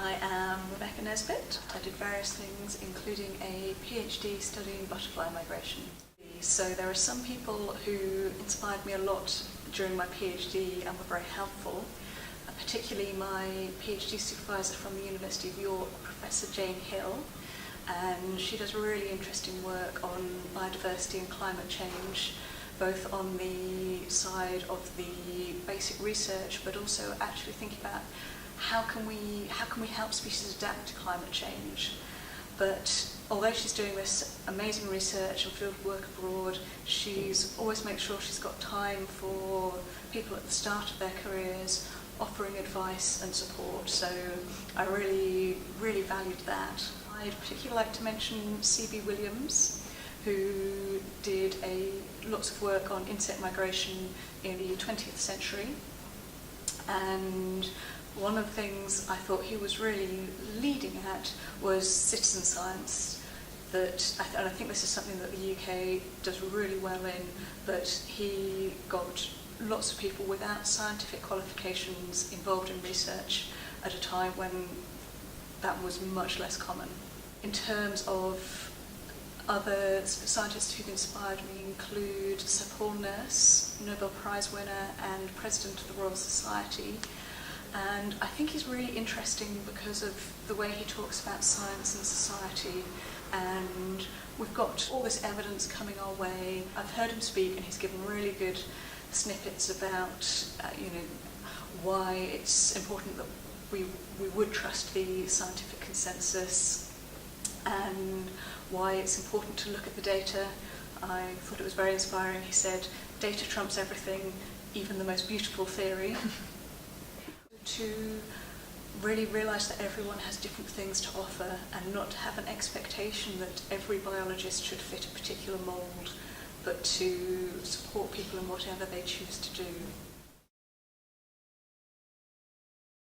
I am Rebecca Nesbit. I did various things, including a PhD studying butterfly migration. So there are some people who inspired me a lot during my PhD and were very helpful, particularly my PhD supervisor from the University of York, Professor Jane Hill, and she does really interesting work on biodiversity and climate change, both on the side of the basic research, but also actually thinking about how can we help species adapt to climate change. But although she's doing this amazing research and field work abroad, she's always makes sure she's got time for people at the start of their careers, offering advice and support. So I really, really valued that. I'd particularly like to mention C.B. Williams, who did lots of work on insect migration in the 20th century. And one of the things I thought he was really leading at was citizen science. And I think this is something that the UK does really well in, but he got lots of people without scientific qualifications involved in research at a time when that was much less common. In terms of other scientists who've inspired me include Sir Paul Nurse, Nobel Prize winner and President of the Royal Society. And I think he's really interesting because of the way he talks about science and society. And we've got all this evidence coming our way. I've heard him speak and he's given really good snippets about why it's important that we would trust the scientific consensus and why it's important to look at the data. I thought it was very inspiring. He said, data trumps everything, even the most beautiful theory. To really realise that everyone has different things to offer and not to have an expectation that every biologist should fit a particular mould, but to support people in whatever they choose to do.